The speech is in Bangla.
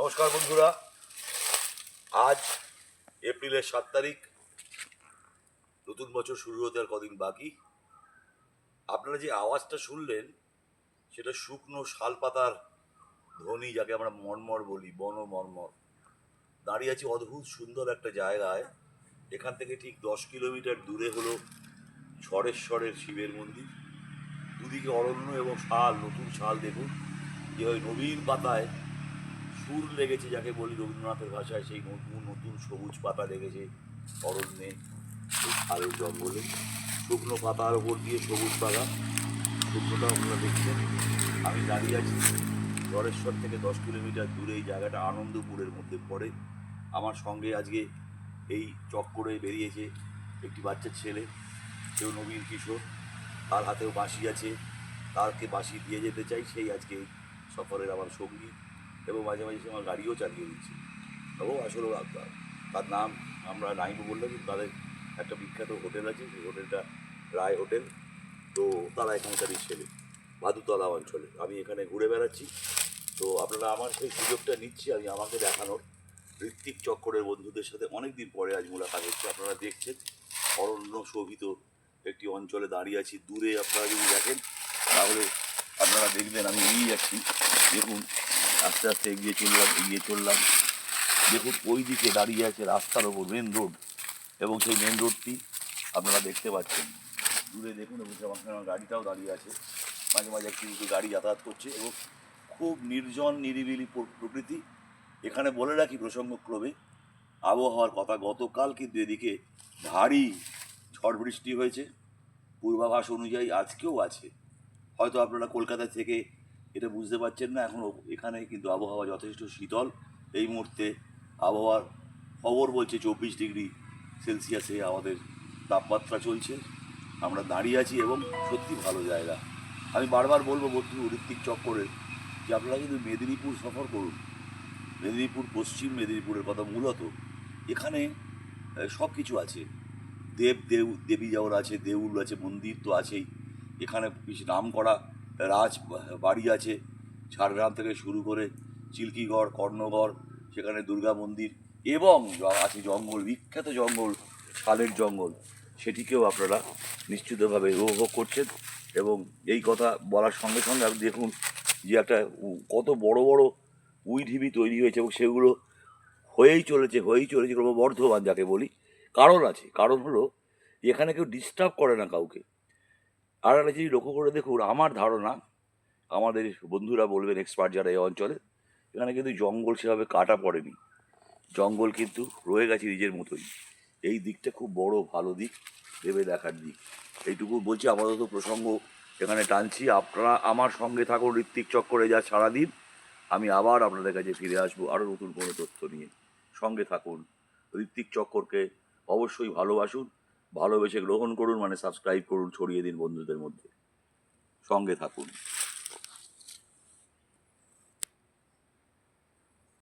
নমস্কার বন্ধুরা, আজ এপ্রিলের 7 তারিখ। নতুন বছর শুরু হতে আর কদিন বাকি। আপনারা যে আওয়াজটা শুনলেন সেটা শুকনো শালপাতার ধ্বনি, যাকে আমরা মর্মর বলি, বনমর্মর। দাঁড়িয়ে আছি অদ্ভুত সুন্দর একটা জায়গায়। এখান থেকে ঠিক 10 কিলোমিটার দূরে হলো ছড়েশ্বরের শিবের মন্দির। দুদিকে অরণ্য এবং শাল, নতুন শাল দেখুন যেভাবে নবীন পাতায় সুর লেগেছে, যাকে বলি রবীন্দ্রনাথের ভাষায়, সেই নতুন নতুন সবুজ পাতা লেগেছে অরণ্যে, এই শালের জঙ্গলে। শুকনো পাতার ওপর দিয়ে সবুজ বাগান, শুকনোটা আপনারা দেখছেন। আমি দাঁড়িয়ে আছি ধরেশ্বর থেকে 10 কিলোমিটার দূরে। এই জায়গাটা আনন্দপুরের মধ্যে পড়ে। আমার সঙ্গে আজকে এই চক্করে বেরিয়েছে একটি বাচ্চা ছেলে, সেও নবীন কিশোর, তার হাতেও বাঁশি আছে, তাকে বাঁশি দিয়ে যেতে চাই। সেই আজকে এই সফরের আমার সঙ্গী, এবং মাঝে মাঝে সে আমার গাড়িও চালিয়ে দিচ্ছে। তবু আসলে তার নাম আমরা নাইবো বললাম, কিন্তু তাদের একটা বিখ্যাত হোটেল আছে, সেই হোটেলটা রায় হোটেল। তো তারা এখানকারই ছেলে, ভাদুতলা অঞ্চলে। আমি এখানে ঘুরে বেড়াচ্ছি, তো আপনারা আমার সেই সুযোগটা নিচ্ছি আমি আমাকে দেখানোর। ঋত্বিক চক্করের বন্ধুদের সাথে অনেক দিন পরে আজ মোলাকাত হচ্ছে। আপনারা দেখছেন অরণ্য শোভিত একটি অঞ্চলে দাঁড়িয়ে আছি। দূরে আপনারা যদি দেখেন তাহলে আপনারা দেখবেন আমি এগিয়ে যাচ্ছি। দেখুন, আস্তে আস্তে এগিয়ে চললাম। দেখুন ওই দিকে দাঁড়িয়ে আছে রাস্তার ওপর মেন রোড, এবং সেই মেন রোডটি আপনারা দেখতে পাচ্ছেন দূরে। দেখুন, এবং আমার গাড়িটাও দাঁড়িয়ে আছে, মাঝে মাঝে একটু গাড়ি যাতায়াত করছে, এবং খুব নির্জন নিরিবিলি প্রকৃতি। এখানে বলে রাখি প্রসঙ্গক্রমে আবহাওয়ার কথা, গতকাল কিন্তু এদিকে ভারী ঝড় বৃষ্টি হয়েছে। পূর্বাভাস অনুযায়ী আজকেও আছে। হয়তো আপনারা কলকাতা থেকে এটা বুঝতে পারছেন না এখনও। এখানে কিন্তু আবহাওয়া যথেষ্ট শীতল। এই মুহূর্তে আবহাওয়ার খবর বলছে 24 ডিগ্রি সেলসিয়াসে আমাদের তাপমাত্রা চলছে। আমরা দাঁড়িয়ে আছি এবং সত্যি ভালো জায়গা। আমি বারবার বলবো বন্ধু ঋত্বিক চক্করের যে আপনারা কিন্তু মেদিনীপুর সফর করুন। মেদিনীপুর, পশ্চিম মেদিনীপুরের কথা মূলত। এখানে সব কিছু আছে। দেবী যাওয়ার আছে, দেউল আছে, মন্দির তো আছেই। এখানে বেশি নাম করা রাজ বাড়ি আছে, ঝাড়গ্রাম থেকে শুরু করে চিল্কিগড়, কর্ণগড়, সেখানে দুর্গা মন্দির, এবং আছে জঙ্গল, বিখ্যাত জঙ্গল, শালের জঙ্গল। সেটিকেও আপনারা নিশ্চিতভাবে উপভোগ করছেন। এবং এই কথা বলার সঙ্গে সঙ্গে আপনি দেখুন যে একটা কত বড় বড় উইঢিবি তৈরি হয়েছে, এবং সেগুলো হয়েই চলেছে ক্রমবর্ধমান, যাকে বলি। কারণ আছে, কারণ হলো এখানে কেউ ডিস্টার্ব করে না কাউকে। আর একটা যদি লক্ষ্য করে দেখুন, আমার ধারণা, আমাদের বন্ধুরা বলবেন এক্সপার্ট যারা এই অঞ্চলে, এখানে কিন্তু জঙ্গল সেভাবে কাটা পড়েনি। জঙ্গল কিন্তু রয়ে গেছে নিজের মতোই। এই দিকটা খুব বড় ভালো দিক, ভেবে দেখার দিক। এইটুকু বলছি, আপাতত প্রসঙ্গ এখানে টানছি। আপনারা আমার সঙ্গে থাকুন ঋত্বিক চক্করে যা সারাদিন। আমি আবার আপনাদের কাছে ফিরে আসবো আরও নতুন কোনো তথ্য নিয়ে। সঙ্গে থাকুন। ঋত্বিক চক্করকে অবশ্যই ভালোবাসুন, ভালোবেসে গ্রহণ করুন, মানে সাবস্ক্রাইব করুন, ছড়িয়ে দিন বন্ধুদের মধ্যে। সঙ্গে থাকুন।